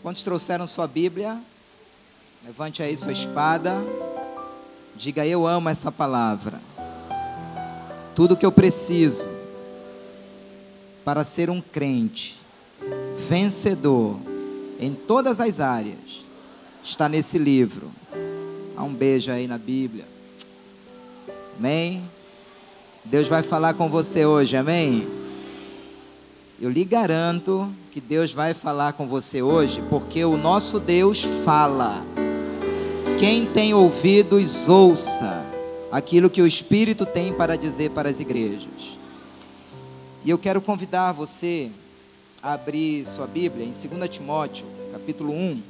Quantos trouxeram sua Bíblia? Levante aí sua espada. Diga: eu amo essa palavra. Tudo que eu preciso para ser um crente vencedor em todas as áreas está nesse livro. Há um beijo aí na Bíblia. Amém? Deus vai falar com você hoje, amém? Eu lhe garanto que Deus vai falar com você hoje, porque o nosso Deus fala. Quem tem ouvidos, ouça aquilo que o Espírito tem para dizer para as igrejas. E eu quero convidar você a abrir sua Bíblia em 2 Timóteo, capítulo 1.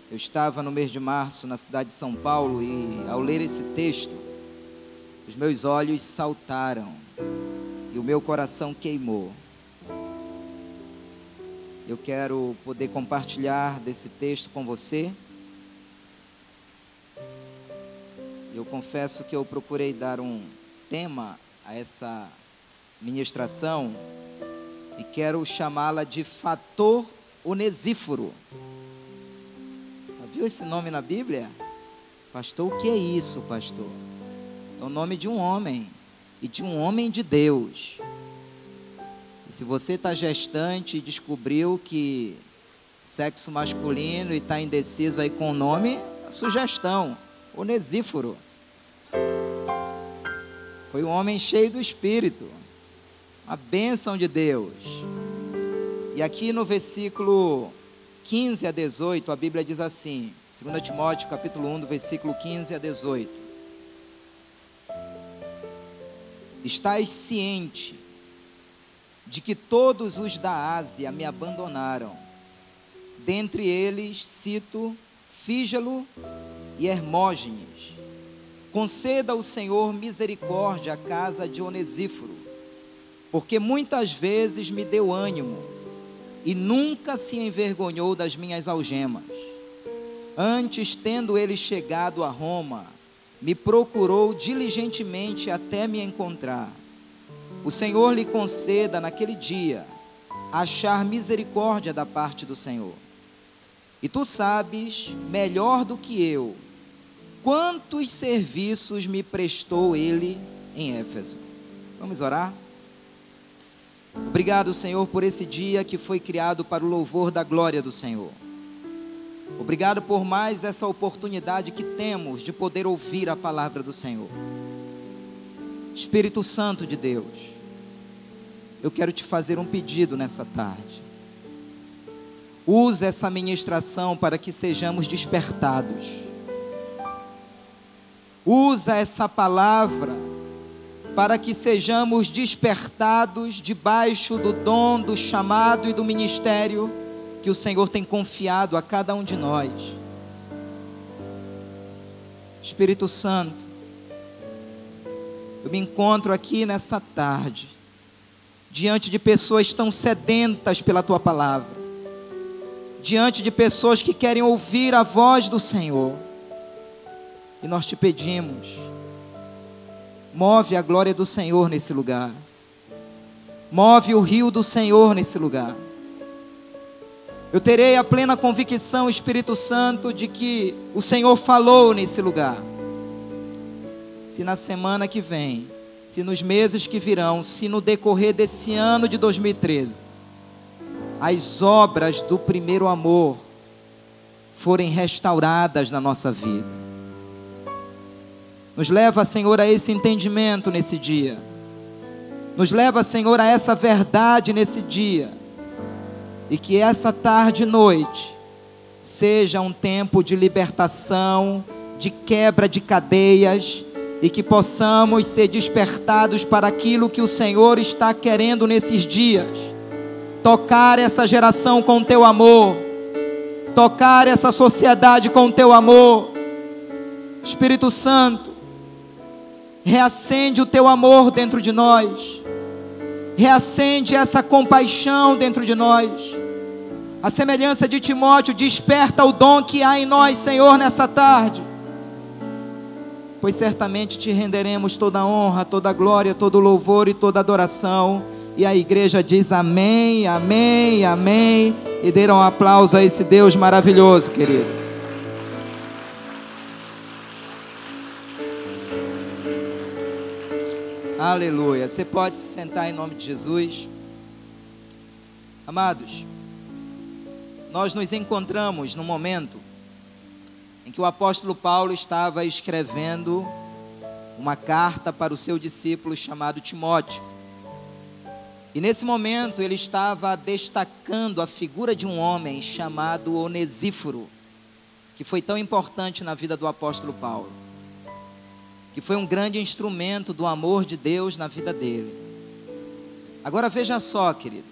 Eu estava no mês de março na cidade de São Paulo e ao ler esse texto, os meus olhos saltaram e o meu coração queimou. Eu quero poder compartilhar desse texto com você. Eu confesso que eu procurei dar um tema a essa ministração e quero chamá-la de fator onesíforo. Já viu esse nome na Bíblia? Pastor, o que é isso, pastor? É o nome de um homem, e de um homem de Deus. E se você está gestante e descobriu que sexo masculino e está indeciso aí com o nome, sugestão: Onesíforo. Foi um homem cheio do Espírito, uma bênção de Deus. E aqui no versículo 15 a 18, a Bíblia diz assim, 2 Timóteo capítulo 1, do versículo 15 a 18. Estás ciente de que todos os da Ásia me abandonaram. Dentre eles cito Fígelo e Hermógenes. Conceda ao Senhor misericórdia à casa de Onesíforo, porque muitas vezes me deu ânimo e nunca se envergonhou das minhas algemas. Antes, tendo ele chegado a Roma, me procurou diligentemente até me encontrar. O Senhor lhe conceda naquele dia achar misericórdia da parte do Senhor. E tu sabes melhor do que eu quantos serviços me prestou ele em Éfeso. Vamos orar? Obrigado, Senhor, por esse dia que foi criado para o louvor da glória do Senhor. Obrigado por mais essa oportunidade que temos de poder ouvir a palavra do Senhor. Espírito Santo de Deus, eu quero te fazer um pedido nessa tarde. Use essa ministração para que sejamos despertados. Usa essa palavra para que sejamos despertados debaixo do dom, do chamado e do ministério que o Senhor tem confiado a cada um de nós. Espírito Santo, eu me encontro aqui nessa tarde diante de pessoas tão sedentas pela tua palavra, diante de pessoas que querem ouvir a voz do Senhor. E nós te pedimos, move a glória do Senhor nesse lugar. Move o rio do Senhor nesse lugar. Eu terei a plena convicção, Espírito Santo, de que o Senhor falou nesse lugar. Se na semana que vem, se nos meses que virão, se no decorrer desse ano de 2013, as obras do primeiro amor forem restauradas na nossa vida. Nos leva, Senhor, a esse entendimento nesse dia. Nos leva, Senhor, a essa verdade nesse dia. E que essa tarde e noite seja um tempo de libertação, de quebra de cadeias, e que possamos ser despertados para aquilo que o Senhor está querendo nesses dias. Tocar essa geração com o teu amor, tocar essa sociedade com o teu amor. Espírito Santo, reacende o teu amor dentro de nós, reacende essa compaixão dentro de nós. A semelhança de Timóteo, desperta o dom que há em nós, Senhor, nessa tarde, pois certamente te renderemos toda a honra, toda a glória, todo o louvor e toda a adoração, E a igreja diz amém, amém, amém. E deram um aplauso a esse Deus maravilhoso, querido. Aleluia. Você pode se sentar em nome de Jesus. Amados, nós nos encontramos no momento em que o apóstolo Paulo estava escrevendo uma carta para o seu discípulo chamado Timóteo. E nesse momento ele estava destacando a figura de um homem chamado Onesíforo, que foi tão importante na vida do apóstolo Paulo, que foi um grande instrumento do amor de Deus na vida dele. Agora veja só, queridos,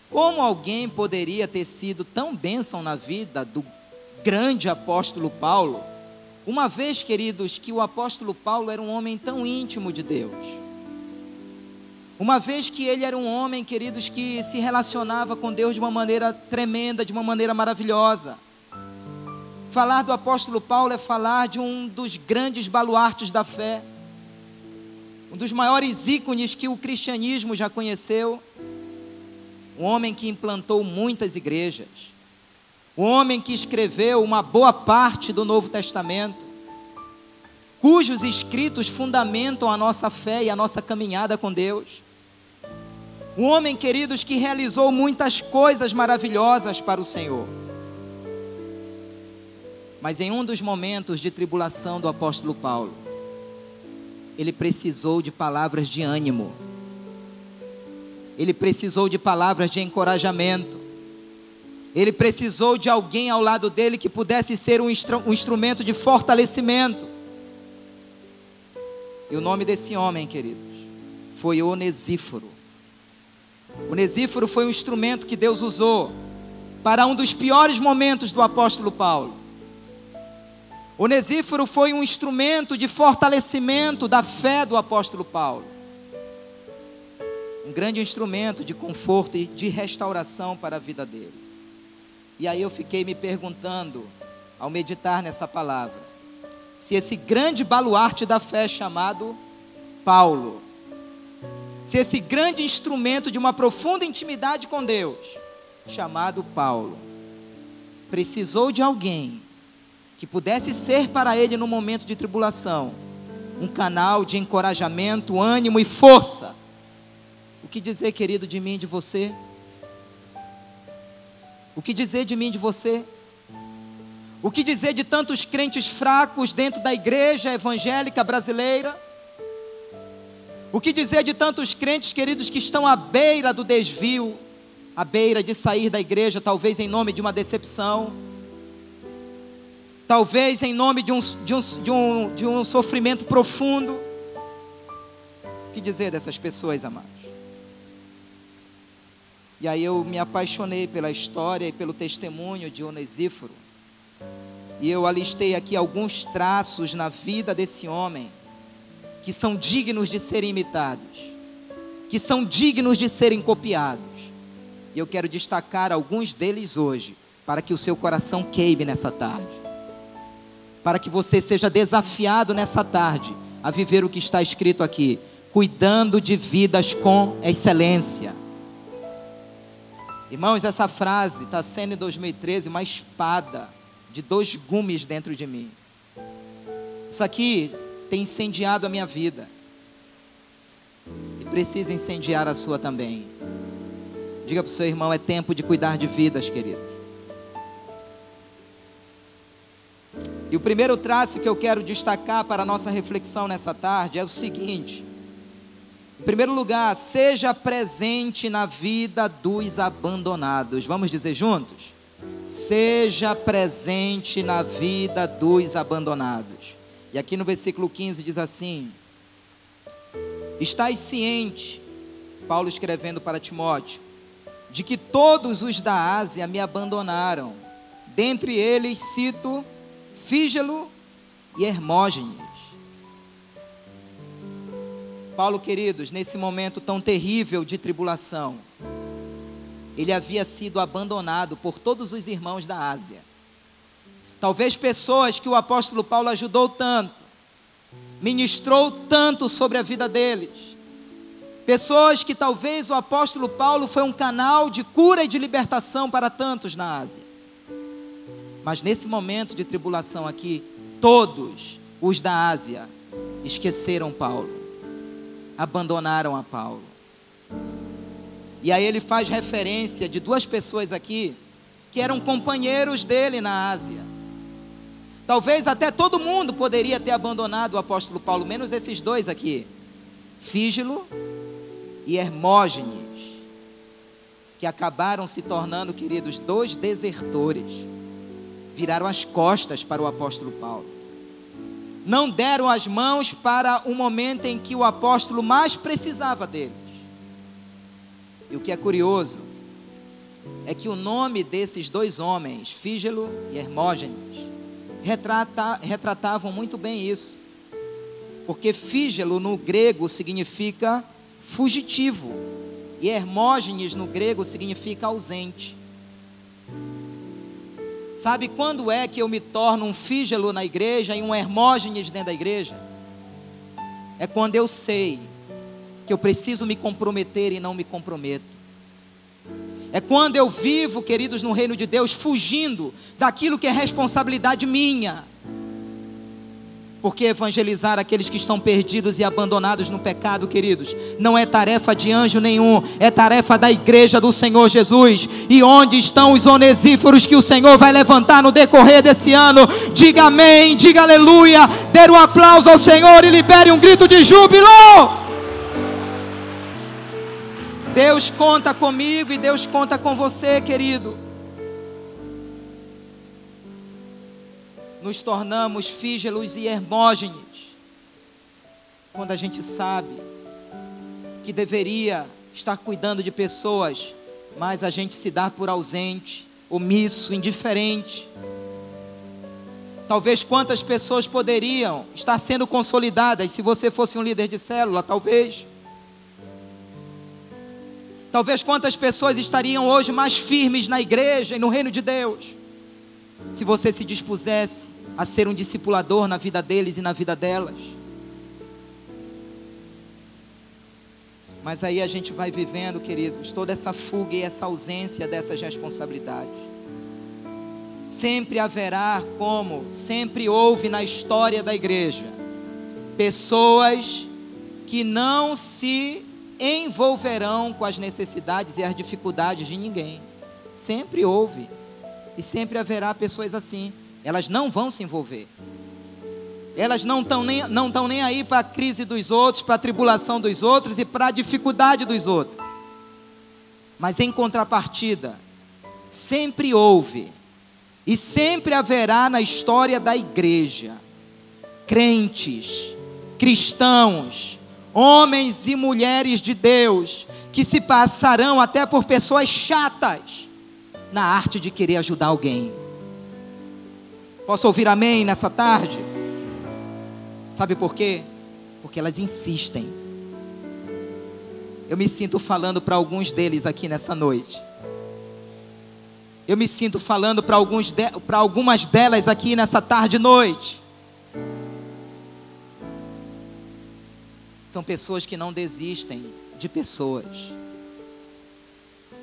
como alguém poderia ter sido tão bênção na vida do grande apóstolo Paulo, uma vez, queridos, que o apóstolo Paulo era um homem tão íntimo de Deus, uma vez que ele era um homem, queridos, que se relacionava com Deus de uma maneira tremenda, de uma maneira maravilhosa. Falar do apóstolo Paulo é falar de um dos grandes baluartes da fé, um dos maiores ícones que o cristianismo já conheceu, um homem que implantou muitas igrejas, um homem que escreveu uma boa parte do Novo Testamento, cujos escritos fundamentam a nossa fé e a nossa caminhada com Deus. Um homem, queridos, que realizou muitas coisas maravilhosas para o Senhor. Mas em um dos momentos de tribulação do apóstolo Paulo, ele precisou de palavras de ânimo. Ele precisou de palavras de encorajamento. Ele precisou de alguém ao lado dele que pudesse ser um instrumento de fortalecimento. E o nome desse homem, queridos, foi Onesíforo. Onesíforo foi um instrumento que Deus usou para um dos piores momentos do apóstolo Paulo. Onesíforo foi um instrumento de fortalecimento da fé do apóstolo Paulo. Um grande instrumento de conforto e de restauração para a vida dele. E aí eu fiquei me perguntando, ao meditar nessa palavra, se esse grande baluarte da fé chamado Paulo, se esse grande instrumento de uma profunda intimidade com Deus, chamado Paulo, precisou de alguém que pudesse ser para ele no momento de tribulação, um canal de encorajamento, ânimo e força. O que dizer, querido, de mim e de você? O que dizer de mim e de você? O que dizer de tantos crentes fracos dentro da igreja evangélica brasileira? O que dizer de tantos crentes, queridos, que estão à beira do desvio, à beira de sair da igreja, talvez em nome de uma decepção, talvez em nome de um sofrimento profundo? O que dizer dessas pessoas, amados? E aí eu me apaixonei pela história e pelo testemunho de Onesíforo. E eu alistei aqui alguns traços na vida desse homem que são dignos de serem imitados, que são dignos de serem copiados. E eu quero destacar alguns deles hoje, para que o seu coração queime nessa tarde, para que você seja desafiado nessa tarde a viver o que está escrito aqui, cuidando de vidas com excelência. Irmãos, essa frase está sendo em 2013 uma espada de 2 gumes dentro de mim. Isso aqui tem incendiado a minha vida e precisa incendiar a sua também. Diga para o seu irmão, é tempo de cuidar de vidas, querido. E o primeiro traço que eu quero destacar para a nossa reflexão nessa tarde é o seguinte: em primeiro lugar, seja presente na vida dos abandonados. Vamos dizer juntos? Seja presente na vida dos abandonados. E aqui no versículo 15 diz assim: estais ciente, Paulo escrevendo para Timóteo, de que todos os da Ásia me abandonaram. Dentre eles cito Fígelo e Hermógenes. Paulo, queridos, nesse momento tão terrível de tribulação, ele havia sido abandonado por todos os irmãos da Ásia. Talvez pessoas que o apóstolo Paulo ajudou tanto, ministrou tanto sobre a vida deles, Pessoas que talvez o apóstolo Paulo foi um canal de cura e de libertação para tantos na Ásia. Mas nesse momento de tribulação aqui, todos os da Ásia esqueceram Paulo, abandonaram a Paulo. E aí ele faz referência de duas pessoas aqui, que eram companheiros dele na Ásia. Talvez até todo mundo poderia ter abandonado o apóstolo Paulo, menos esses dois aqui, Fígelo e Hermógenes, que acabaram se tornando, queridos, dois desertores. Viraram as costas para o apóstolo Paulo. Não deram as mãos para o momento em que o apóstolo mais precisava deles. E o que é curioso é que o nome desses dois homens, Fígelo e Hermógenes, retratavam muito bem isso. Porque Fígelo no grego significa fugitivo e Hermógenes no grego significa ausente. Sabe quando é que eu me torno um Fígelo na igreja e um Hermógenes dentro da igreja? É quando eu sei que eu preciso me comprometer e não me comprometo. É quando eu vivo, queridos, no reino de Deus, fugindo daquilo que é responsabilidade minha. Porque evangelizar aqueles que estão perdidos e abandonados no pecado, queridos, não é tarefa de anjo nenhum, é tarefa da igreja do Senhor Jesus. E onde estão os onesíforos que o Senhor vai levantar no decorrer desse ano? Diga amém, diga aleluia, dê um aplauso ao Senhor e libere um grito de júbilo. Deus conta comigo e Deus conta com você, querido. Nos tornamos Fígelos e Hermógenes quando a gente sabe que deveria estar cuidando de pessoas, mas a gente se dá por ausente, omisso, indiferente. Talvez quantas pessoas poderiam estar sendo consolidadas se você fosse um líder de célula, talvez. Talvez quantas pessoas estariam hoje mais firmes na igreja e no reino de Deus, se você se dispusesse a ser um discipulador na vida deles e na vida delas. Mas aí a gente vai vivendo, queridos, toda essa fuga e essa ausência dessas responsabilidades. Sempre haverá, como sempre houve na história da igreja, pessoas que não se envolverão com as necessidades e as dificuldades de ninguém. Sempre houve. E sempre haverá pessoas assim. Elas não vão se envolver. Elas não estão nem aí para a crise dos outros, para a tribulação dos outros e para a dificuldade dos outros. Mas em contrapartida, sempre houve e sempre haverá na história da igreja crentes, cristãos, homens e mulheres de Deus que se passarão até por pessoas chatas na arte de querer ajudar alguém. Posso ouvir amém nessa tarde? Sabe por quê? Porque elas insistem. Eu me sinto falando para alguns deles aqui nessa noite. Eu me sinto falando para algumas delas aqui nessa tarde e noite. São pessoas que não desistem de pessoas.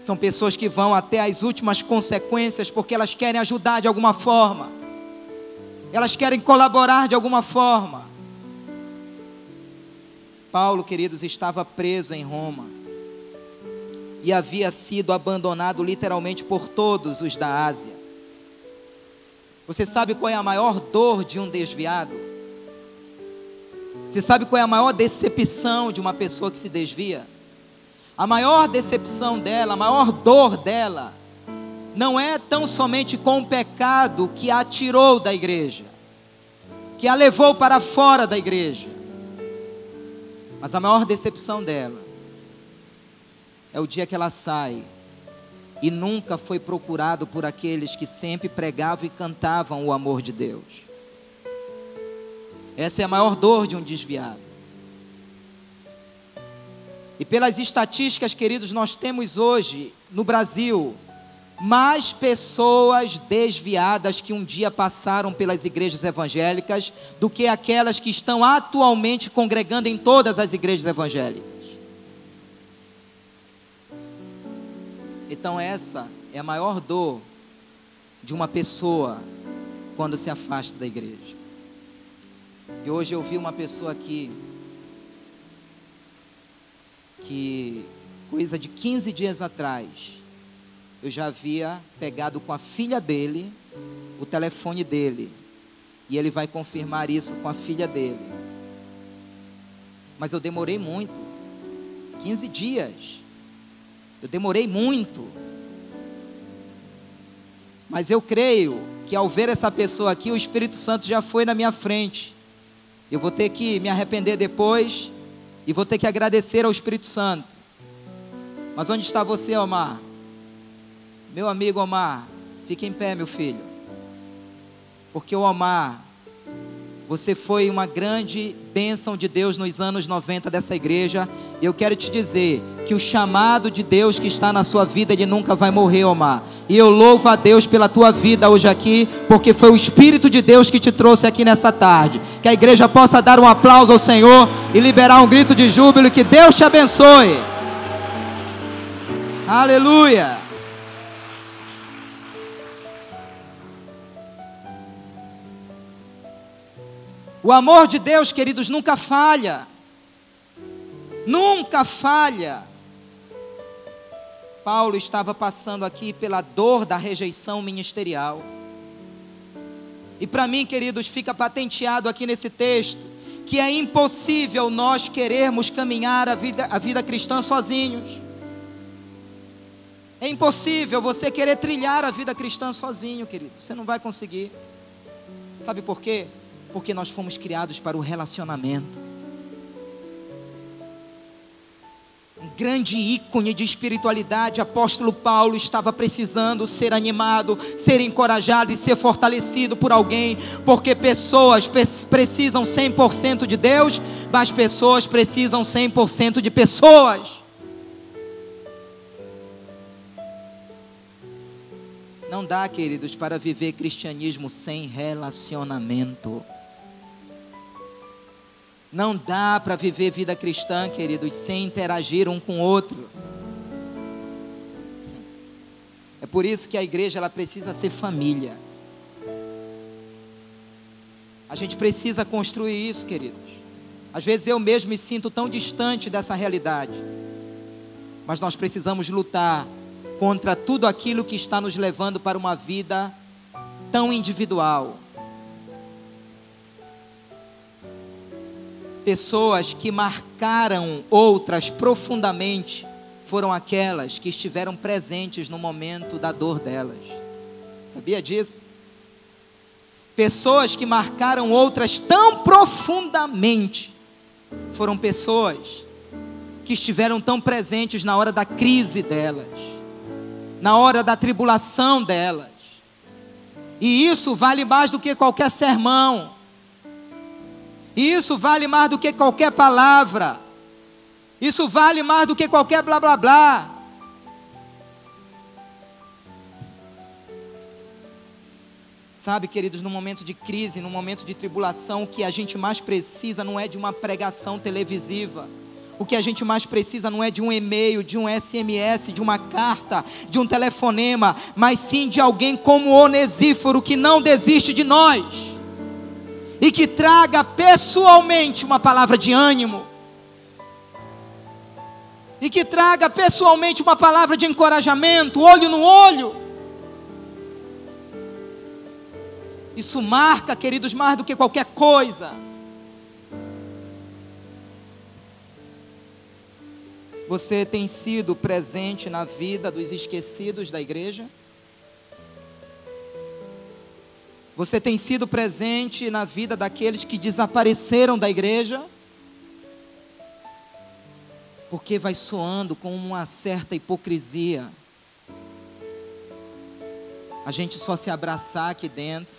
São pessoas que vão até as últimas consequências porque elas querem ajudar de alguma forma. Elas querem colaborar de alguma forma. Paulo, queridos, estava preso em Roma e havia sido abandonado literalmente por todos os da Ásia. Você sabe qual é a maior dor de um desviado? Você sabe qual é a maior decepção de uma pessoa que se desvia? A maior decepção dela, a maior dor dela, não é tão somente com o pecado que a tirou da igreja, que a levou para fora da igreja. Mas a maior decepção dela é o dia que ela sai e nunca foi procurado por aqueles que sempre pregavam e cantavam o amor de Deus. Essa é a maior dor de um desviado. E pelas estatísticas, queridos, nós temos hoje no Brasil mais pessoas desviadas que um dia passaram pelas igrejas evangélicas do que aquelas que estão atualmente congregando em todas as igrejas evangélicas. Então essa é a maior dor de uma pessoa quando se afasta da igreja. E hoje eu vi uma pessoa aqui que coisa de 15 dias atrás eu já havia pegado com a filha dele o telefone dele, e ele vai confirmar isso com a filha dele. Mas eu demorei muito, 15 dias, eu demorei muito. Mas eu creio que ao ver essa pessoa aqui, o Espírito Santo já foi na minha frente. Eu vou ter que me arrepender depois e vou ter que agradecer ao Espírito Santo. Mas onde está você, Omar? Meu amigo Omar, fique em pé, meu filho. Porque o Omar, você foi uma grande bênção de Deus nos anos 90 dessa igreja. E eu quero te dizer que o chamado de Deus que está na sua vida, ele nunca vai morrer, Omar. E eu louvo a Deus pela tua vida hoje aqui, porque foi o Espírito de Deus que te trouxe aqui nessa tarde. Que a igreja possa dar um aplauso ao Senhor e liberar um grito de júbilo. Que Deus te abençoe. Aleluia. O amor de Deus, queridos, nunca falha. Nunca falha. Paulo estava passando aqui pela dor da rejeição ministerial. E para mim, queridos, fica patenteado aqui nesse texto que é impossível nós querermos caminhar a vida cristã sozinhos. É impossível você querer trilhar a vida cristã sozinho, querido. Você não vai conseguir. Sabe por quê? Porque nós fomos criados para o relacionamento. Um grande ícone de espiritualidade, apóstolo Paulo, estava precisando ser animado, ser encorajado e ser fortalecido por alguém, porque pessoas precisam 100% de Deus, mas pessoas precisam 100% de pessoas. Não dá, queridos, para viver cristianismo sem relacionamento. Não dá para viver vida cristã, queridos, sem interagir um com o outro. É por isso que a igreja, ela precisa ser família. A gente precisa construir isso, queridos. Às vezes eu mesmo me sinto tão distante dessa realidade. Mas nós precisamos lutar contra tudo aquilo que está nos levando para uma vida tão individual. Pessoas que marcaram outras profundamente foram aquelas que estiveram presentes no momento da dor delas. Sabia disso? Pessoas que marcaram outras tão profundamente foram pessoas que estiveram tão presentes na hora da crise delas, na hora da tribulação delas. E isso vale mais do que qualquer sermão. E isso vale mais do que qualquer palavra. Isso vale mais do que qualquer blá blá blá. Sabe, queridos, no momento de crise, no momento de tribulação, o que a gente mais precisa não é de uma pregação televisiva. O que a gente mais precisa não é de um e-mail, de um SMS, de uma carta, de um telefonema, mas sim de alguém como Onesíforo, que não desiste de nós. E que traga pessoalmente uma palavra de ânimo. E que traga pessoalmente uma palavra de encorajamento, olho no olho. Isso marca, queridos, mais do que qualquer coisa. Você tem sido presente na vida dos esquecidos da igreja? Você tem sido presente na vida daqueles que desapareceram da igreja? Porque vai soando com uma certa hipocrisia. A gente só se abraçar aqui dentro,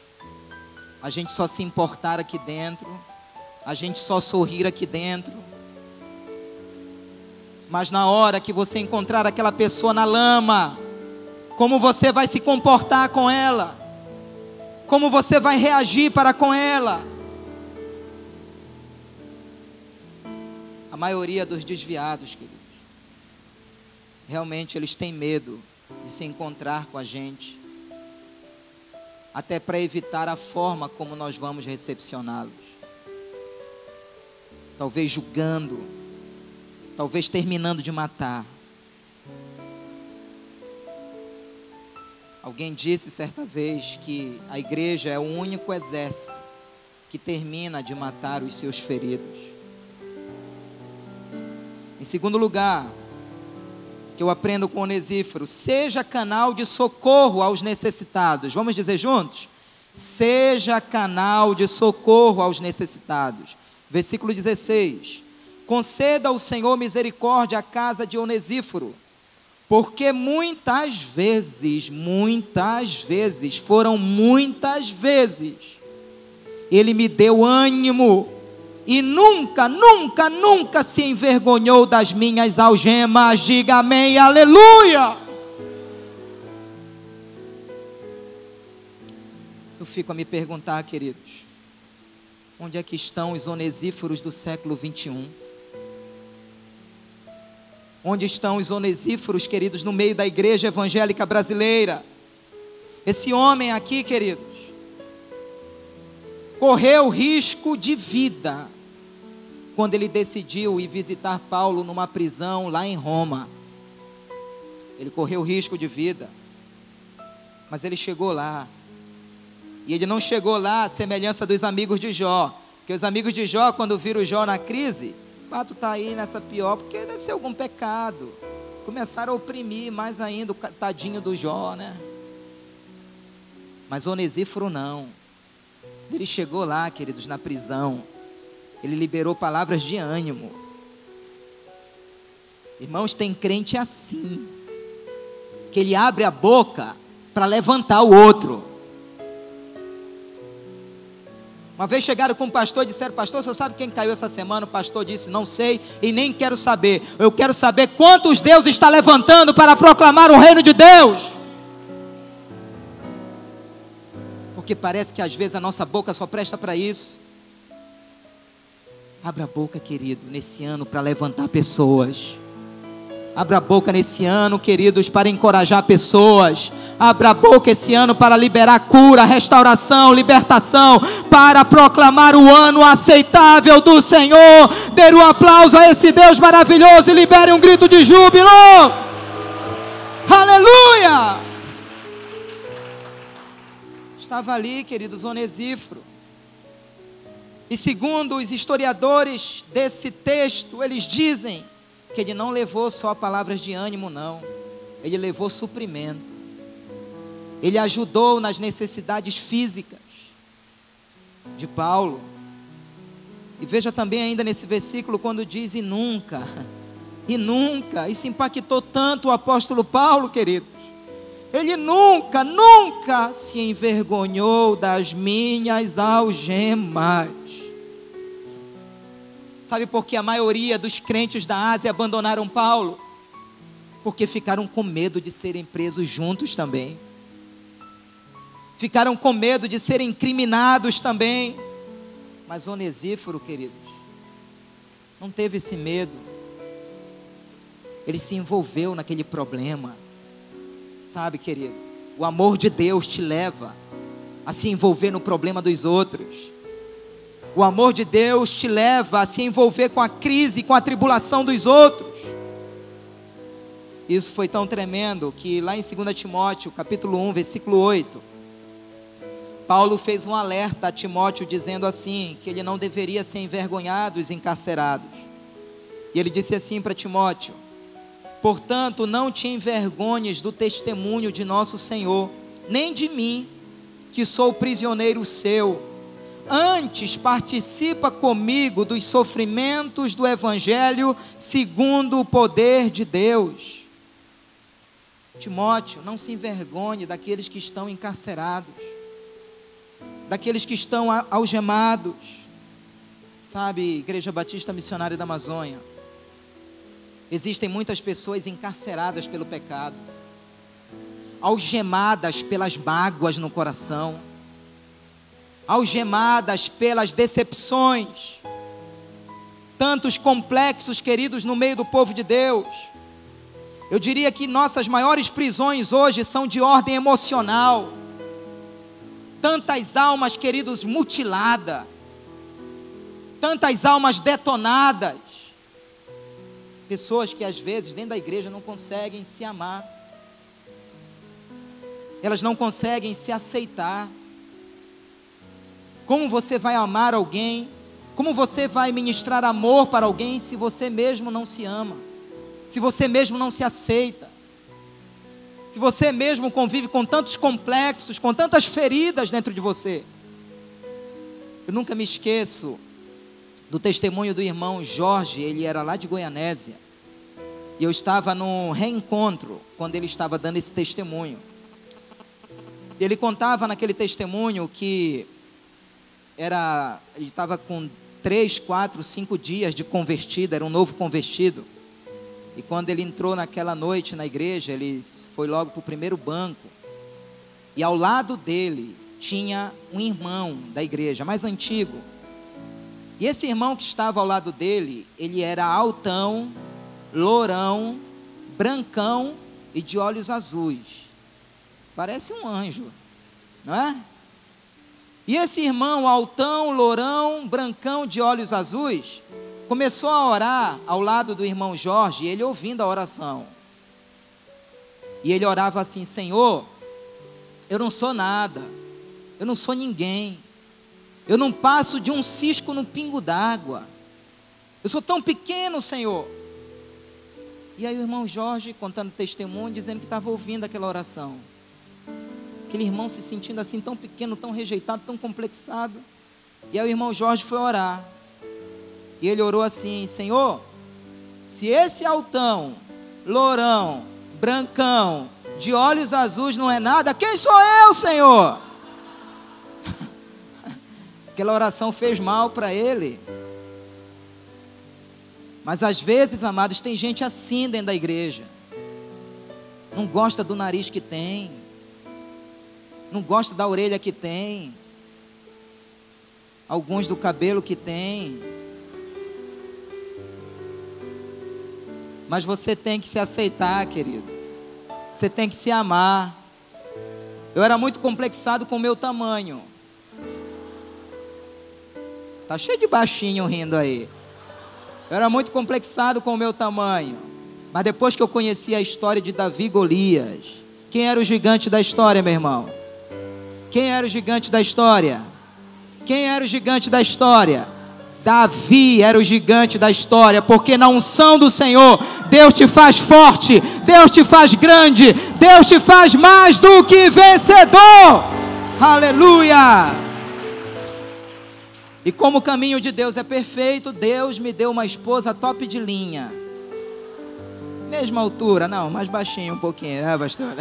a gente só se importar aqui dentro, a gente só sorrir aqui dentro. Mas na hora que você encontrar aquela pessoa na lama, como você vai se comportar com ela? Como você vai reagir para com ela? A maioria dos desviados, queridos, realmente eles têm medo de se encontrar com a gente, até para evitar a forma como nós vamos recepcioná-los. Talvez julgando, talvez terminando de matar. Alguém disse certa vez que a igreja é o único exército que termina de matar os seus feridos. Em segundo lugar, que eu aprendo com Onesíforo, seja canal de socorro aos necessitados. Vamos dizer juntos? Seja canal de socorro aos necessitados. Versículo 16. Conceda ao Senhor misericórdia à casa de Onesíforo, porque muitas vezes, ele me deu ânimo e nunca se envergonhou das minhas algemas. Diga amém, aleluia. Eu fico a me perguntar, queridos, onde é que estão os onesíforos do século 21? Onde estão os onesíforos, queridos, no meio da igreja evangélica brasileira? Esse homem aqui, queridos, correu risco de vida quando ele decidiu ir visitar Paulo numa prisão lá em Roma. Ele correu risco de vida, mas ele chegou lá. E ele não chegou lá à semelhança dos amigos de Jó, porque os amigos de Jó, quando viram Jó na crise, tu está aí nessa pior, porque deve ser algum pecado. Começaram a oprimir mais ainda o tadinho do Jó, né? Mas Onesíforo não. Ele chegou lá, queridos, na prisão. Ele liberou palavras de ânimo. Irmãos, tem crente assim, que ele abre a boca para levantar o outro. Uma vez chegaram com o pastor e disseram: pastor, você sabe quem caiu essa semana? O pastor disse: não sei e nem quero saber. Eu quero saber quantos Deus está levantando para proclamar o reino de Deus. Porque parece que às vezes a nossa boca só presta para isso. Abra a boca, querido, nesse ano para levantar pessoas. Abra a boca nesse ano, queridos, para encorajar pessoas. Abra a boca esse ano para liberar cura, restauração, libertação, para proclamar o ano aceitável do Senhor. Dê um aplauso a esse Deus maravilhoso e libere um grito de júbilo. Aleluia! Estava ali, queridos, Onesíforo. E segundo os historiadores desse texto, eles dizem que ele não levou só palavras de ânimo, não. Ele levou suprimento. Ele ajudou nas necessidades físicas de Paulo. E veja também ainda nesse versículo quando diz e nunca. Isso impactou tanto o apóstolo Paulo, queridos. Ele nunca se envergonhou das minhas algemas. Sabe por que a maioria dos crentes da Ásia abandonaram Paulo? Porque ficaram com medo de serem presos juntos também. Ficaram com medo de serem incriminados também. Mas Onesíforo, queridos, não teve esse medo. Ele se envolveu naquele problema. Sabe, querido, o amor de Deus te leva a se envolver no problema dos outros. O amor de Deus te leva a se envolver com a crise, com a tribulação dos outros. Isso foi tão tremendo que lá em 2 Timóteo, capítulo 1, versículo 8, Paulo fez um alerta a Timóteo dizendo assim, que ele não deveria ser envergonhado dos encarcerados. E ele disse assim para Timóteo: portanto, não te envergonhes do testemunho de nosso Senhor, nem de mim, que sou prisioneiro seu. Antes participa comigo dos sofrimentos do Evangelho segundo o poder de Deus. Timóteo, não se envergonhe daqueles que estão encarcerados, daqueles que estão algemados. Sabe, Igreja Batista Missionária da Amazônia, existem muitas pessoas encarceradas pelo pecado, algemadas pelas mágoas no coração, algemadas pelas decepções, tantos complexos, queridos, no meio do povo de Deus. Eu diria que nossas maiores prisões hoje são de ordem emocional. Tantas almas, queridos, mutiladas. Tantas almas detonadas. Pessoas que às vezes dentro da igreja não conseguem se amar. Elas não conseguem se aceitar. Como você vai amar alguém? Como você vai ministrar amor para alguém se você mesmo não se ama? Se você mesmo não se aceita? Se você mesmo convive com tantos complexos, com tantas feridas dentro de você? Eu nunca me esqueço do testemunho do irmão Jorge. Ele era lá de Goianésia. E eu estava no reencontro, quando ele estava dando esse testemunho. Ele contava naquele testemunho que ele estava com 3, 4, 5 dias de convertido, era um novo convertido. E quando ele entrou naquela noite na igreja, ele foi logo para o primeiro banco. E ao lado dele tinha um irmão da igreja, mais antigo. E esse irmão que estava ao lado dele, ele era altão, lourão, brancão e de olhos azuis. Parece um anjo, não é? E esse irmão altão, lourão, brancão, de olhos azuis, começou a orar ao lado do irmão Jorge, e ele ouvindo a oração. E ele orava assim: Senhor, eu não sou nada, eu não sou ninguém, eu não passo de um cisco no pingo d'água, eu sou tão pequeno, Senhor. E aí o irmão Jorge contando testemunho, dizendo que estava ouvindo aquela oração. Aquele irmão se sentindo assim tão pequeno, tão rejeitado, tão complexado. E aí o irmão Jorge foi orar. E ele orou assim: Senhor, se esse altão, lourão, brancão, de olhos azuis não é nada, quem sou eu, Senhor? Aquela oração fez mal para ele. Mas às vezes, amados, tem gente assim dentro da igreja. Não gosta do nariz que tem. Não gosta da orelha que tem. Alguns do cabelo que tem. Mas você tem que se aceitar, querido. Você tem que se amar. Eu era muito complexado com o meu tamanho. Tá cheio de baixinho rindo aí. Eu era muito complexado com o meu tamanho. Mas depois que eu conheci a história de Davi e Golias. Quem era o gigante da história, meu irmão? Quem era o gigante da história? Quem era o gigante da história? Davi era o gigante da história, porque na unção do Senhor, Deus te faz forte, Deus te faz grande, Deus te faz mais do que vencedor. Aleluia! E como o caminho de Deus é perfeito, Deus me deu uma esposa top de linha. Mesma altura, não, mais baixinho um pouquinho, né, pastora?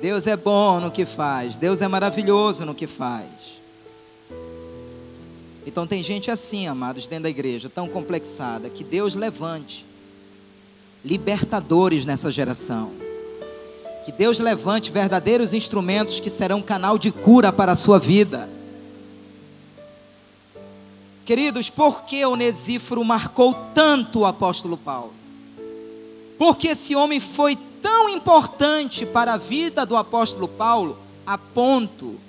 Deus é bom no que faz, Deus é maravilhoso no que faz. Então tem gente assim, amados, dentro da igreja, tão complexada, que Deus levante libertadores nessa geração. Que Deus levante verdadeiros instrumentos que serão canal de cura para a sua vida. Queridos, por que Onesíforo marcou tanto o apóstolo Paulo? Porque esse homem foi tão importante para a vida do apóstolo Paulo, a ponto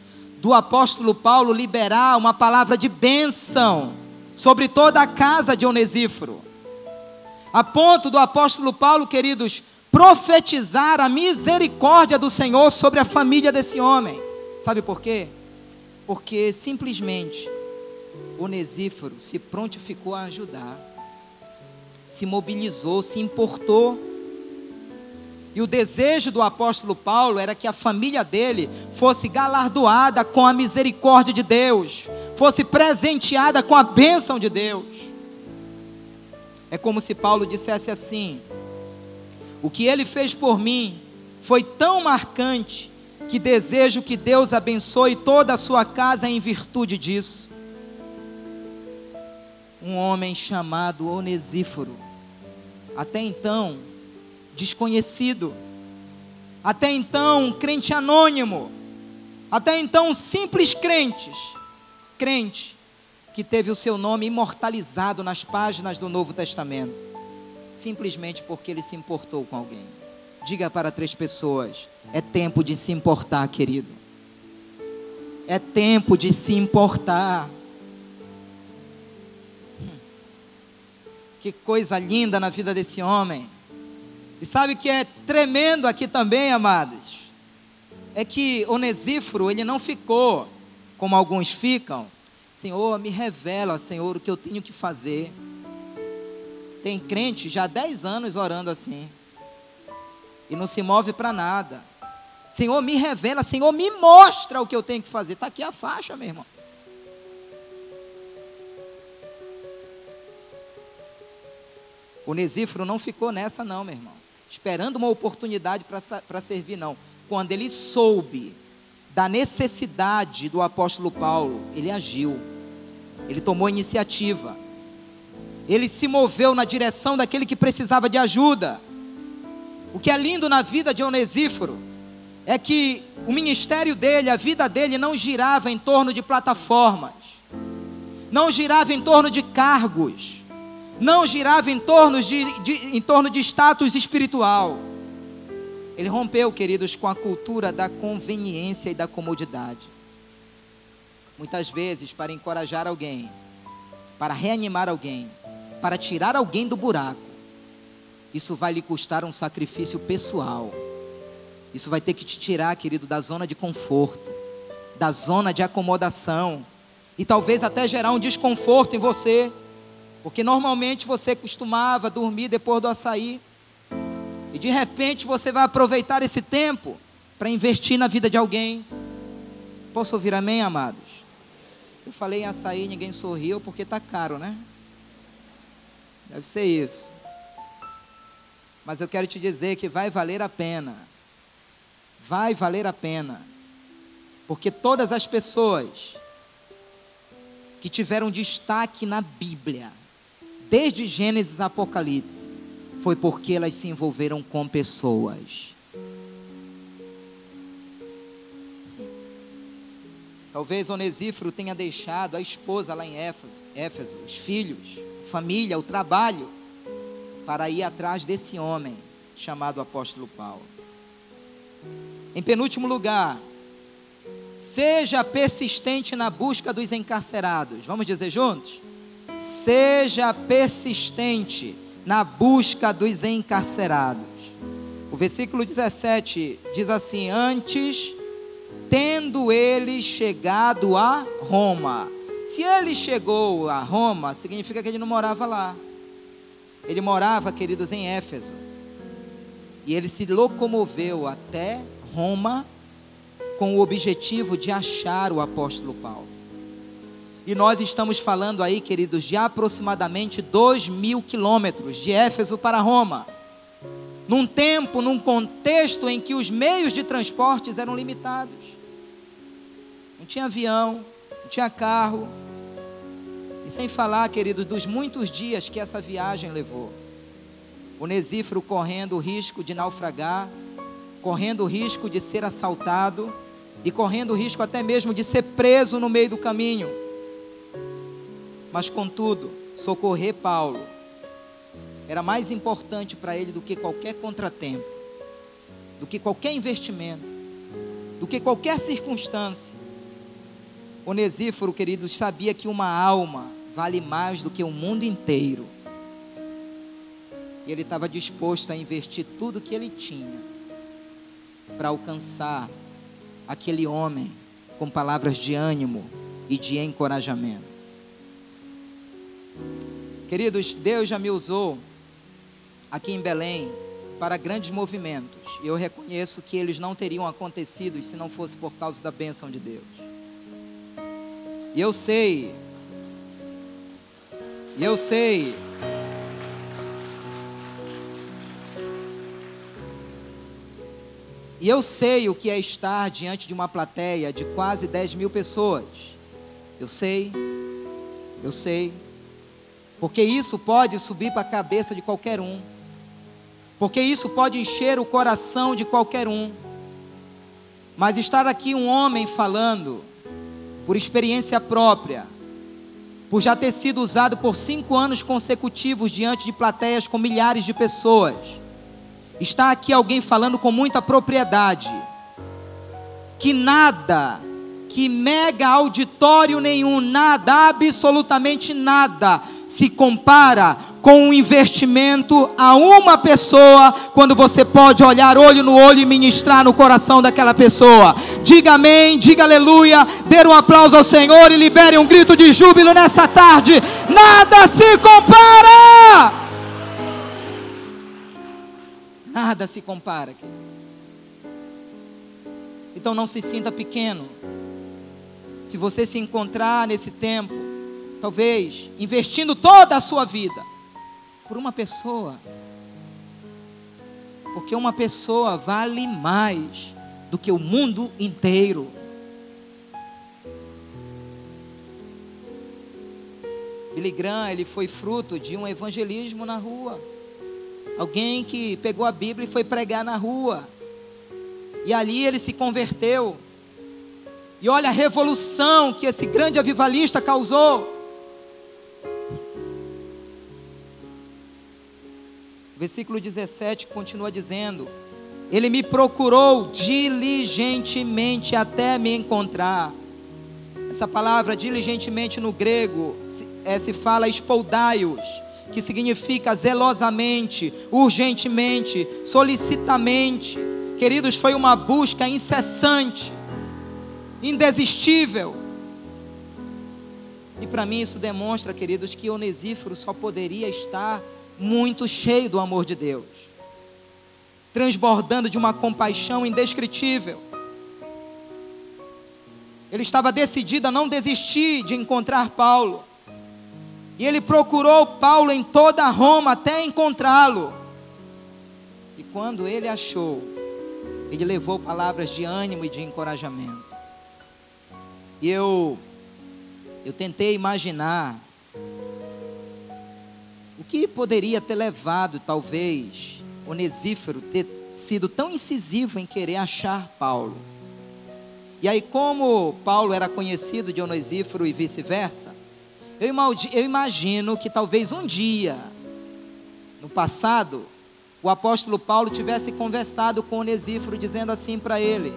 do apóstolo Paulo liberar uma palavra de bênção sobre toda a casa de Onesíforo. A ponto do apóstolo Paulo, queridos, profetizar a misericórdia do Senhor sobre a família desse homem. Sabe por quê? Porque simplesmente Onesíforo se prontificou a ajudar, se mobilizou, se importou. E o desejo do apóstolo Paulo era que a família dele fosse galardoada com a misericórdia de Deus, fosse presenteada com a bênção de Deus. É como se Paulo dissesse assim: o que ele fez por mim foi tão marcante, que desejo que Deus abençoe toda a sua casa em virtude disso. Um homem chamado Onesíforo, até então desconhecido, até então crente anônimo, até então simples crente que teve o seu nome imortalizado nas páginas do Novo Testamento. simplesmente porque ele se importou com alguém. Diga para 3 pessoas: é tempo de se importar, querido. É tempo de se importar. Que coisa linda na vida desse homem. E sabe o que é tremendo aqui também, amados? É que Onesíforo, ele não ficou como alguns ficam. Senhor, me revela, Senhor, o que eu tenho que fazer. Tem crente já há 10 anos orando assim, e não se move para nada. Senhor, me revela, Senhor, me mostra o que eu tenho que fazer. Está aqui a faixa, meu irmão. Onesíforo não ficou nessa não, meu irmão, esperando uma oportunidade para servir, não. Quando ele soube da necessidade do apóstolo Paulo, ele agiu, ele tomou iniciativa, ele se moveu na direção daquele que precisava de ajuda. O que é lindo na vida de Onesíforo é que o ministério dele, a vida dele não girava em torno de plataformas, não girava em torno de cargos, não girava em torno de status espiritual. Ele rompeu, queridos, com a cultura da conveniência e da comodidade. Muitas vezes, para encorajar alguém, para reanimar alguém, para tirar alguém do buraco, isso vai lhe custar um sacrifício pessoal. Isso vai ter que te tirar, querido, da zona de conforto, da zona de acomodação, e talvez até gerar um desconforto em você, porque normalmente você costumava dormir depois do açaí, e de repente você vai aproveitar esse tempo para investir na vida de alguém. Posso ouvir amém, amados? Eu falei em açaí, ninguém sorriu, porque está caro, né? Deve ser isso. Mas eu quero te dizer que vai valer a pena. Vai valer a pena. Porque todas as pessoas que tiveram destaque na Bíblia, desde Gênesis a Apocalipse, foi porque elas se envolveram com pessoas. Talvez Onesíforo tenha deixado a esposa lá em Éfeso, os filhos, a família, o trabalho, para ir atrás desse homem chamado apóstolo Paulo. Em penúltimo lugar, seja persistente na busca dos encarcerados. Vamos dizer juntos? Seja persistente na busca dos encarcerados. O versículo 17 diz assim: antes, tendo ele chegado a Roma. Se ele chegou a Roma, significa que ele não morava lá. Ele morava, queridos, em Éfeso. E ele se locomoveu até Roma com o objetivo de achar o apóstolo Paulo. E nós estamos falando aí, queridos, de aproximadamente 2.000 quilômetros de Éfeso para Roma. Num tempo, num contexto em que os meios de transportes eram limitados. Não tinha avião, não tinha carro. E sem falar, queridos, dos muitos dias que essa viagem levou. Onesíforo correndo o risco de naufragar, correndo o risco de ser assaltado e correndo o risco até mesmo de ser preso no meio do caminho. Mas contudo, socorrer Paulo era mais importante para ele do que qualquer contratempo, do que qualquer investimento, do que qualquer circunstância. Onesíforo, queridos, sabia que uma alma vale mais do que o mundo inteiro. E ele estava disposto a investir tudo que ele tinha para alcançar aquele homem com palavras de ânimo e de encorajamento. Queridos, Deus já me usou aqui em Belém para grandes movimentos. E eu reconheço que eles não teriam acontecido se não fosse por causa da bênção de Deus. E eu sei o que é estar diante de uma plateia de quase 10.000 pessoas. Eu sei, porque isso pode subir para a cabeça de qualquer um, porque isso pode encher o coração de qualquer um. Mas estar aqui um homem falando por experiência própria, por já ter sido usado por 5 anos consecutivos diante de plateias com milhares de pessoas. Está aqui alguém falando com muita propriedade, que nada, que mega auditório nenhum, nada, absolutamente nada, se compara com um investimento a uma pessoa, quando você pode olhar olho no olho e ministrar no coração daquela pessoa. Diga amém, diga aleluia, dê um aplauso ao Senhor e libere um grito de júbilo nessa tarde. Nada se compara! Nada se compara, querido. Então não se sinta pequeno. Se você se encontrar nesse tempo, talvez investindo toda a sua vida por uma pessoa, porque uma pessoa vale mais do que o mundo inteiro. Billy Graham, ele foi fruto de um evangelismo na rua. Alguém que pegou a Bíblia e foi pregar na rua, e ali ele se converteu. E olha a revolução que esse grande avivalista causou. Versículo 17 continua dizendo: ele me procurou diligentemente até me encontrar. Essa palavra diligentemente no grego se fala espoldaios, que significa zelosamente, urgentemente, solicitamente. Queridos, foi uma busca incessante, indesistível. E para mim isso demonstra, queridos, que Onesíforo só poderia estar muito cheio do amor de Deus, transbordando de uma compaixão indescritível. Ele estava decidido a não desistir de encontrar Paulo, e ele procurou Paulo em toda Roma até encontrá-lo. E quando ele achou, ele levou palavras de ânimo e de encorajamento. E eu tentei imaginar o que poderia ter levado, talvez, Onesíforo ter sido tão incisivo em querer achar Paulo. E aí, como Paulo era conhecido de Onesíforo e vice-versa, eu imagino que talvez um dia, no passado, o apóstolo Paulo tivesse conversado com Onesíforo, dizendo assim para ele: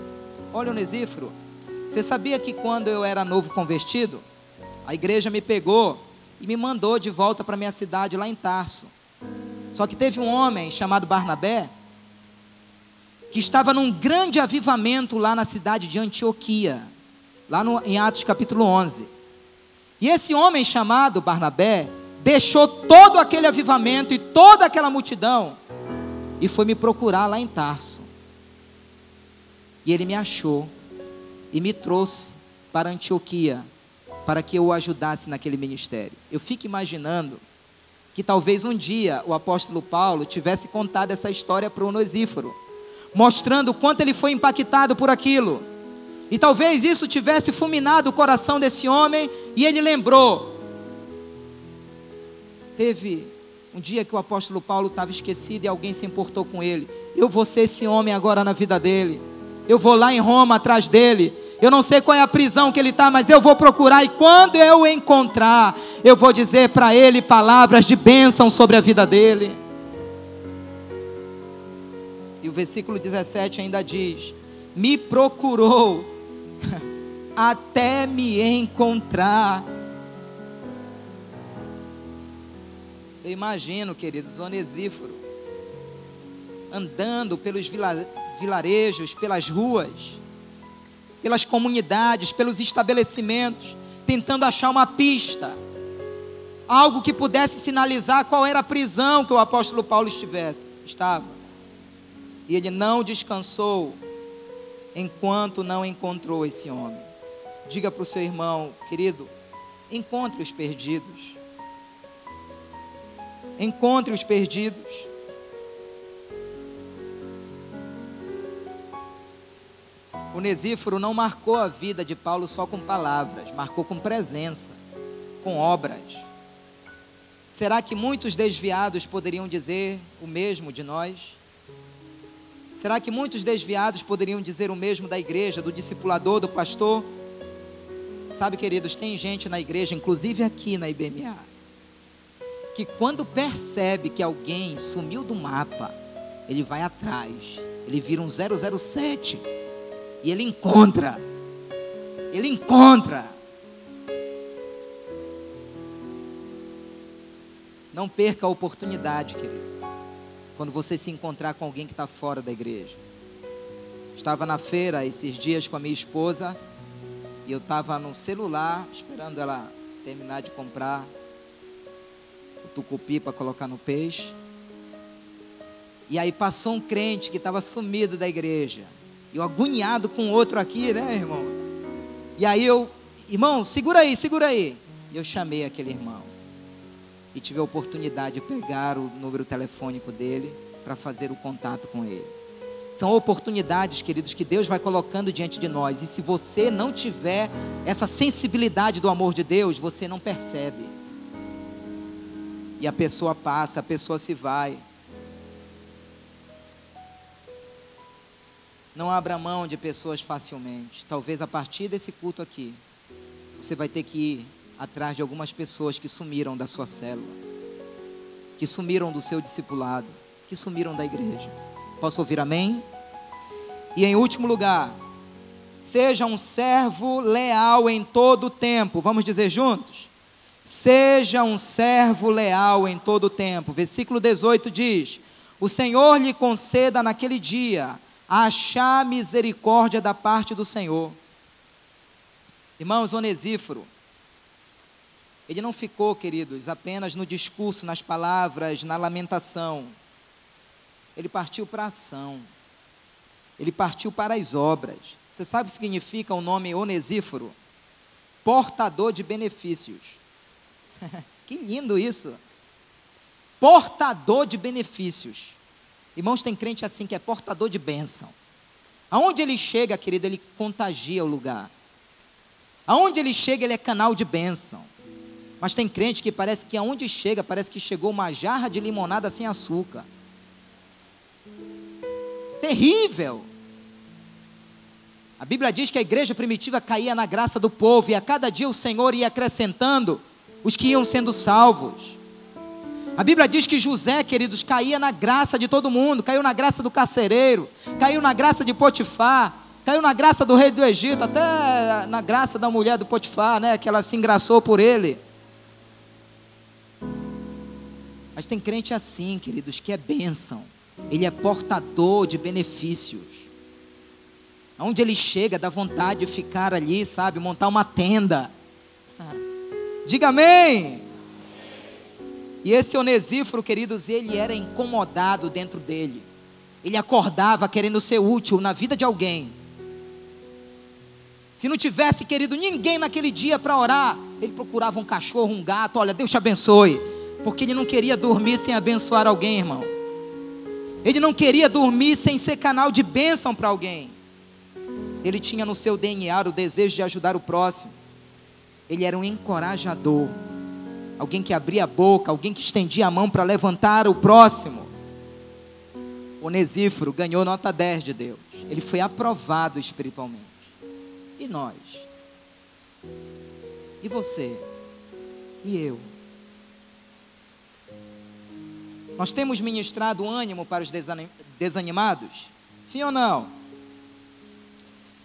olha, Onesíforo, você sabia que quando eu era novo convertido, a igreja me pegou e me mandou de volta para minha cidade lá em Tarso. Só que teve um homem chamado Barnabé, que estava num grande avivamento lá na cidade de Antioquia, lá em Atos capítulo 11. E esse homem chamado Barnabé deixou todo aquele avivamento e toda aquela multidão e foi me procurar lá em Tarso. E ele me achou e me trouxe para Antioquia, para que eu o ajudasse naquele ministério. Eu fico imaginando que talvez um dia o apóstolo Paulo tivesse contado essa história para o Onesíforo, mostrando o quanto ele foi impactado por aquilo. E talvez isso tivesse fulminado o coração desse homem, e ele lembrou. Teve um dia que o apóstolo Paulo estava esquecido e alguém se importou com ele. Eu vou ser esse homem agora na vida dele. Eu vou lá em Roma atrás dele. Eu não sei qual é a prisão que ele está, mas eu vou procurar, e quando eu o encontrar, eu vou dizer para ele palavras de bênção sobre a vida dele. E o versículo 17 ainda diz: me procurou até me encontrar. Eu imagino, queridos, Onesíforo andando pelos vilarejos, pelas ruas, pelas comunidades, pelos estabelecimentos, tentando achar uma pista, algo que pudesse sinalizar qual era a prisão que o apóstolo Paulo estava. E ele não descansou enquanto não encontrou esse homem. Diga para o seu irmão: querido, encontre os perdidos. Encontre os perdidos. Onesíforo não marcou a vida de Paulo só com palavras, marcou com presença, com obras. Será que muitos desviados poderiam dizer o mesmo de nós? Será que muitos desviados poderiam dizer o mesmo da igreja, do discipulador, do pastor? Sabe, queridos, tem gente na igreja, inclusive aqui na IBMA, que quando percebe que alguém sumiu do mapa, ele vai atrás, ele vira um 007 e ele encontra. Não perca a oportunidade, querido, quando você se encontrar com alguém que está fora da igreja. Estava na feira esses dias com a minha esposa, e eu estava no celular, esperando ela terminar de comprar o tucupi para colocar no peixe. E aí passou um crente que estava sumido da igreja. Eu agoniado com outro aqui, né, irmão? E aí irmão, segura aí. E eu chamei aquele irmão. E tive a oportunidade de pegar o número telefônico dele para fazer o contato com ele. São oportunidades, queridos, que Deus vai colocando diante de nós. E se você não tiver essa sensibilidade do amor de Deus, você não percebe. E a pessoa passa, a pessoa se vai. Não abra mão de pessoas facilmente. Talvez a partir desse culto aqui, você vai ter que ir atrás de algumas pessoas que sumiram da sua célula, que sumiram do seu discipulado, que sumiram da igreja. Posso ouvir amém? E em último lugar, seja um servo leal em todo o tempo. Vamos dizer juntos? Seja um servo leal em todo o tempo. Versículo 18 diz: o Senhor lhe conceda naquele dia achar misericórdia da parte do Senhor. Irmãos, Onesíforo, ele não ficou, queridos, apenas no discurso, nas palavras, na lamentação. Ele partiu para a ação. Ele partiu para as obras. Você sabe o que significa o nome Onesíforo? Portador de benefícios. Que lindo isso. Portador de benefícios. Irmãos, tem crente assim que é portador de bênção. Aonde ele chega, querido, ele contagia o lugar. Aonde ele chega, ele é canal de bênção. Mas tem crente que parece que aonde chega, parece que chegou uma jarra de limonada sem açúcar. Terrível. A Bíblia diz que a igreja primitiva caía na graça do povo, e a cada dia o Senhor ia acrescentando os que iam sendo salvos. A Bíblia diz que José, queridos, caía na graça de todo mundo. Caiu na graça do carcereiro, caiu na graça de Potifar, caiu na graça do rei do Egito, até na graça da mulher do Potifar, né, que ela se engraçou por ele. Mas tem crente assim, queridos, que é bênção. Ele é portador de benefícios. Aonde ele chega, dá vontade de ficar ali, sabe, montar uma tenda. Diga amém. E esse Onesíforo, queridos, ele era incomodado dentro dele. Ele acordava querendo ser útil na vida de alguém. Se não tivesse, querido, ninguém naquele dia para orar, ele procurava um cachorro, um gato. Olha, Deus te abençoe. Porque ele não queria dormir sem abençoar alguém, irmão. Ele não queria dormir sem ser canal de bênção para alguém. Ele tinha no seu DNA o desejo de ajudar o próximo. Ele era um encorajador. Alguém que abria a boca, alguém que estendia a mão para levantar o próximo. Onesíforo ganhou nota 10 de Deus. Ele foi aprovado espiritualmente. E nós? E você? E eu? Nós temos ministrado ânimo para os desanimados? Sim ou não?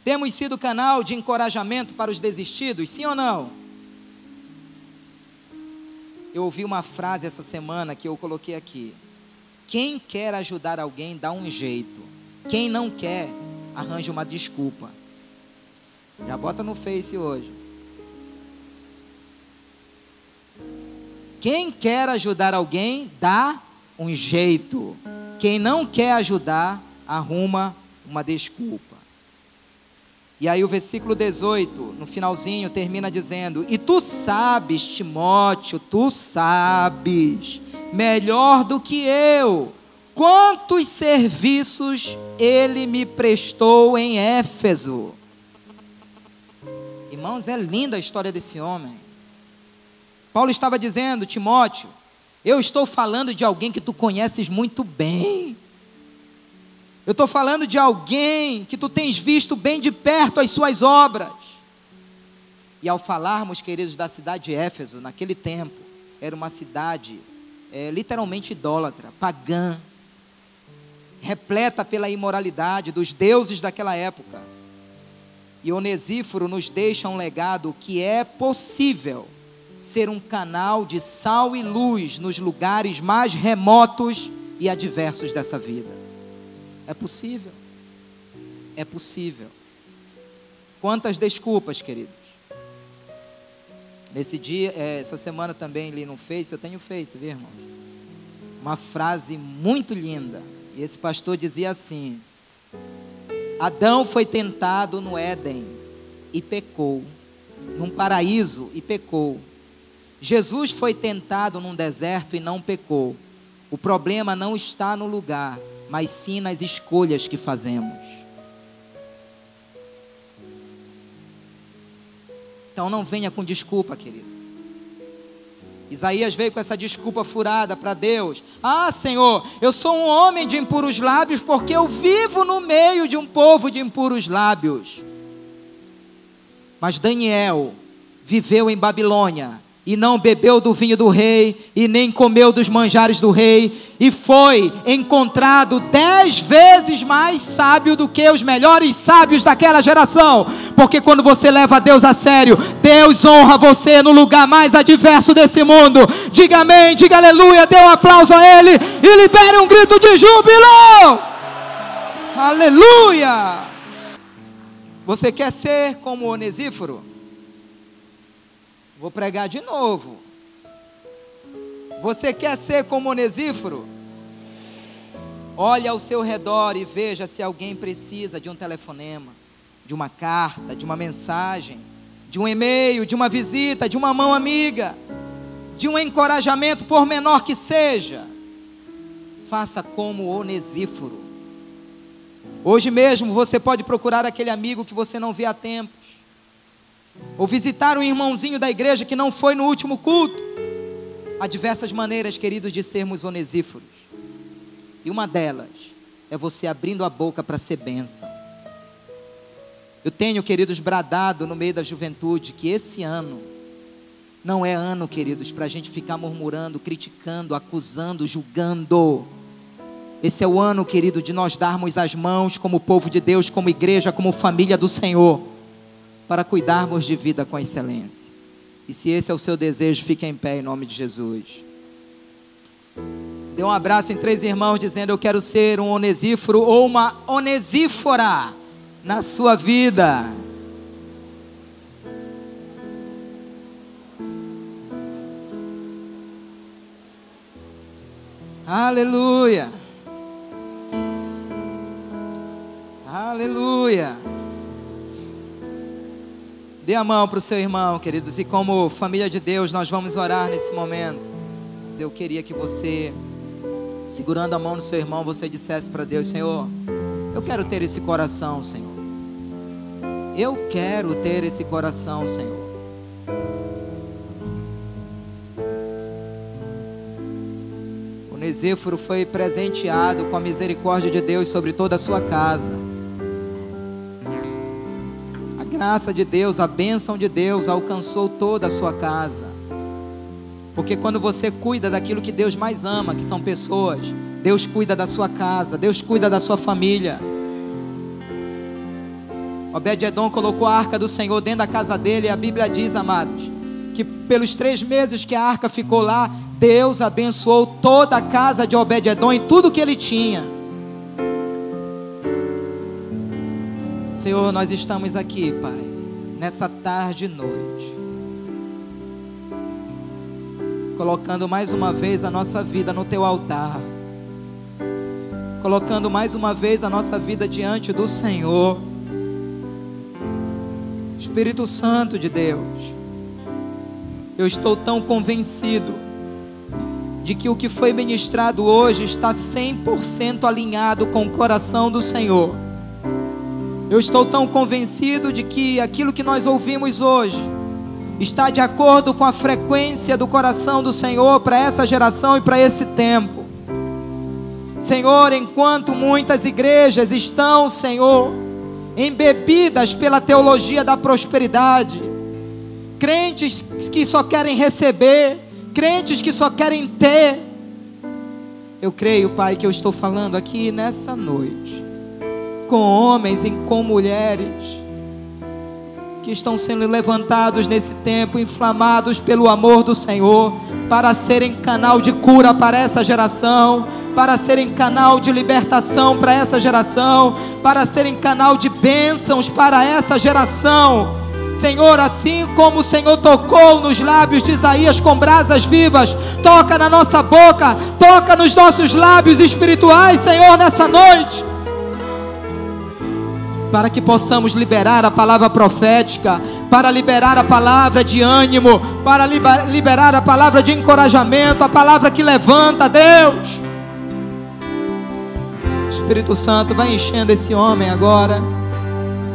Temos sido canal de encorajamento para os desistidos? Sim ou não? Eu ouvi uma frase essa semana que eu coloquei aqui: quem quer ajudar alguém dá um jeito, quem não quer arranja uma desculpa. Já bota no Face hoje. Quem quer ajudar alguém dá um jeito, quem não quer ajudar arruma uma desculpa. E aí o versículo 18, no finalzinho, termina dizendo: e tu sabes, Timóteo, tu sabes, melhor do que eu, quantos serviços ele me prestou em Éfeso. Irmãos, é linda a história desse homem. Paulo estava dizendo: Timóteo, eu estou falando de alguém que tu conheces muito bem. Eu estou falando de alguém que tu tens visto bem de perto as suas obras. E ao falarmos, queridos, da cidade de Éfeso, naquele tempo, era uma cidade literalmente idólatra, pagã, repleta pela imoralidade dos deuses daquela época. E Onesíforo nos deixa um legado que é possível ser um canal de sal e luz nos lugares mais remotos e adversos dessa vida. É possível. É possível. Quantas desculpas, queridos. Nesse dia, essa semana também li no Face, eu tenho Face, viu, irmão? Uma frase muito linda. E esse pastor dizia assim: Adão foi tentado no Éden e pecou, num paraíso e pecou. Jesus foi tentado num deserto e não pecou. O problema não está no lugar, mas sim nas escolhas que fazemos. Então não venha com desculpa, querido. Isaías veio com essa desculpa furada para Deus. Ah, Senhor, eu sou um homem de impuros lábios porque eu vivo no meio de um povo de impuros lábios. Mas Daniel viveu em Babilônia e não bebeu do vinho do rei e nem comeu dos manjares do rei, e foi encontrado 10 vezes mais sábio do que os melhores sábios daquela geração. Porque quando você leva Deus a sério, Deus honra você no lugar mais adverso desse mundo. Diga amém, diga aleluia, dê um aplauso a Ele e libere um grito de júbilo. Aleluia. Você quer ser como Onesíforo? Vou pregar de novo. Você quer ser como Onesíforo? Olhe ao seu redor e veja se alguém precisa de um telefonema, de uma carta, de uma mensagem, de um e-mail, de uma visita, de uma mão amiga, de um encorajamento, por menor que seja. Faça como Onesíforo. Hoje mesmo você pode procurar aquele amigo que você não vê há tempos, ou visitar um irmãozinho da igreja que não foi no último culto. Há diversas maneiras, queridos, de sermos onesíforos. E uma delas é você abrindo a boca para ser bênção. Eu tenho, queridos, bradado no meio da juventude que esse ano não é ano, queridos, para a gente ficar murmurando, criticando, acusando, julgando. Esse é o ano, querido, de nós darmos as mãos como povo de Deus, como igreja, como família do Senhor, para cuidarmos de vida com excelência. E se esse é o seu desejo, fique em pé em nome de Jesus. Dê um abraço em 3 irmãos dizendo: eu quero ser um onesíforo ou uma onesífora na sua vida. Aleluia. Aleluia. Dê a mão para o seu irmão, queridos, e como família de Deus, nós vamos orar nesse momento. Eu queria que você, segurando a mão do seu irmão, você dissesse para Deus: Senhor, eu quero ter esse coração, Senhor. Eu quero ter esse coração, Senhor. Onesíforo foi presenteado com a misericórdia de Deus sobre toda a sua casa. A graça de Deus, a bênção de Deus alcançou toda a sua casa. Porque quando você cuida daquilo que Deus mais ama, que são pessoas, Deus cuida da sua casa, Deus cuida da sua família. Obed-edom colocou a arca do Senhor dentro da casa dele, e a Bíblia diz, amados, que pelos 3 meses que a arca ficou lá, Deus abençoou toda a casa de Obed-edom e tudo que ele tinha. Senhor, nós estamos aqui, Pai, nessa tarde e noite, colocando mais uma vez a nossa vida no Teu altar, colocando mais uma vez a nossa vida diante do Senhor. Espírito Santo de Deus, eu estou tão convencido de que o que foi ministrado hoje está 100% alinhado com o coração do Senhor. Eu estou tão convencido de que aquilo que nós ouvimos hoje está de acordo com a frequência do coração do Senhor para essa geração e para esse tempo. Senhor, enquanto muitas igrejas estão, Senhor, embebidas pela teologia da prosperidade, crentes que só querem receber, crentes que só querem ter. Eu creio, Pai, que eu estou falando aqui nessa noite com homens e com mulheres que estão sendo levantados nesse tempo, inflamados pelo amor do Senhor, para serem canal de cura para essa geração, para serem canal de libertação para essa geração, para serem canal de bênçãos para essa geração. Senhor, assim como o Senhor tocou nos lábios de Isaías com brasas vivas, toca na nossa boca, toca nos nossos lábios espirituais, Senhor, nessa noite, para que possamos liberar a palavra profética, para liberar a palavra de ânimo, para liberar a palavra de encorajamento, a palavra que levanta, Deus. Espírito Santo, vai enchendo esse homem agora.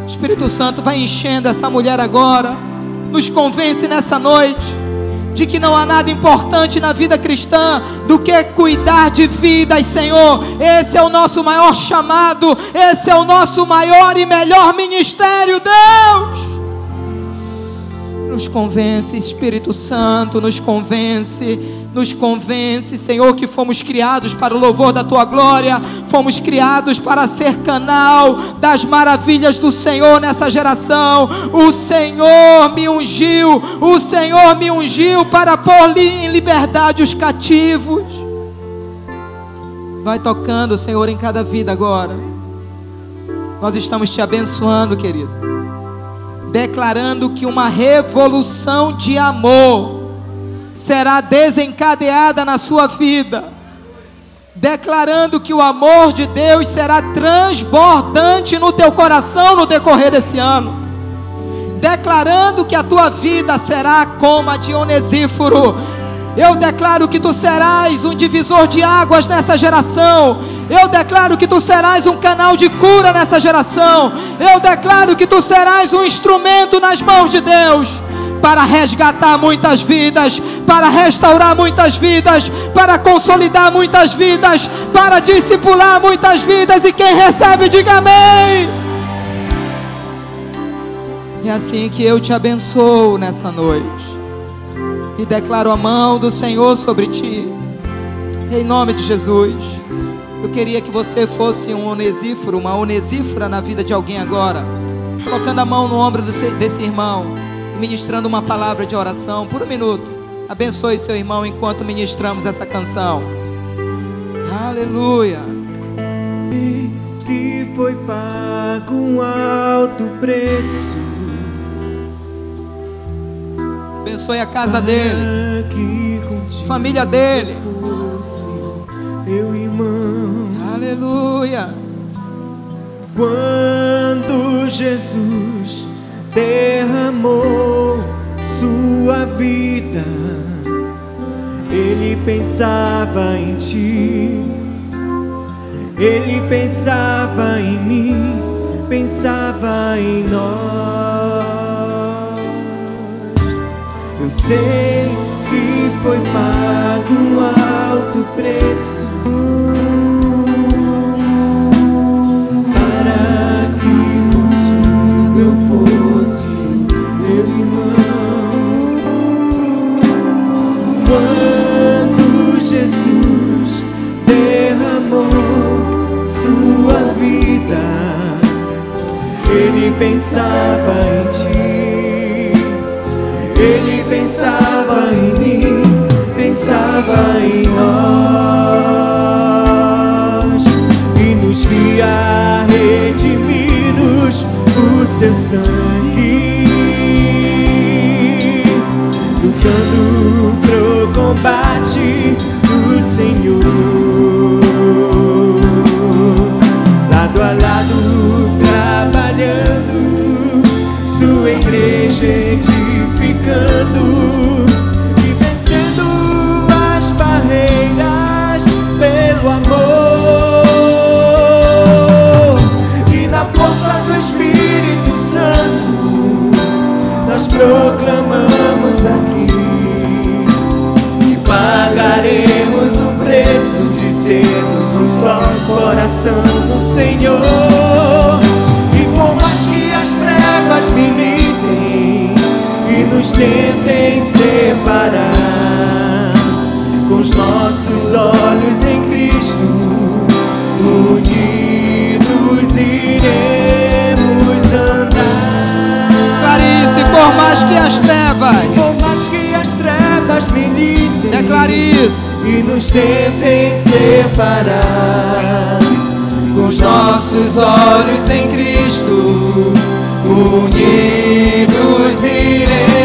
Espírito Santo, vai enchendo essa mulher agora. Nos convence nessa noite de que não há nada importante na vida cristã do que cuidar de vidas, Senhor. Esse é o nosso maior chamado, esse é o nosso maior e melhor ministério, Deus. Nos convence, Espírito Santo, nos convence, Senhor, que fomos criados para o louvor da Tua glória, fomos criados para ser canal das maravilhas do Senhor nessa geração. O Senhor me ungiu para pôr em liberdade os cativos. Vai tocando, Senhor, em cada vida agora. Nós estamos Te abençoando, querido, declarando que uma revolução de amor será desencadeada na sua vida, declarando que o amor de Deus será transbordante no teu coração no decorrer desse ano, declarando que a tua vida será como a de Onesíforo. Eu declaro que tu serás um divisor de águas nessa geração. Eu declaro que tu serás um canal de cura nessa geração. Eu declaro que tu serás um instrumento nas mãos de Deus, para resgatar muitas vidas, para restaurar muitas vidas, para consolidar muitas vidas, para discipular muitas vidas. E quem recebe, diga amém. É assim que eu te abençoo nessa noite e declaro a mão do Senhor sobre ti, em nome de Jesus. Eu queria que você fosse um onesíforo, uma onesífora na vida de alguém agora, colocando a mão no ombro desse irmão, ministrando uma palavra de oração por um minuto. Abençoe seu irmão enquanto ministramos essa canção. Aleluia. Que foi pago um alto preço, abençoe a casa dele, família dele, meu irmão. Aleluia. Quando Jesus derramou sua vida, Ele pensava em ti, Ele pensava em mim, pensava em nós. Eu sei que foi pago um alto preço para que contigo eu fosse meu irmão. Quando Jesus derramou sua vida, Ele pensava em ti, Ele pensava em mim, pensava em nós, e nos via redimidos por seu sangue, lutando pro combate do Senhor, lado a lado trabalhando, sua igreja edificando e vencendo as barreiras pelo amor. E na força do Espírito Santo nós proclamamos aqui e pagaremos o preço de sermos um só coração no Senhor. E por mais que as trevas militem e nos tentem separar. Com os nossos olhos em Cristo, unidos iremos andar. Clarice, por mais que as trevas, militem, declare isso, e nos tentem separar. Com os nossos olhos em Cristo, unidos iremos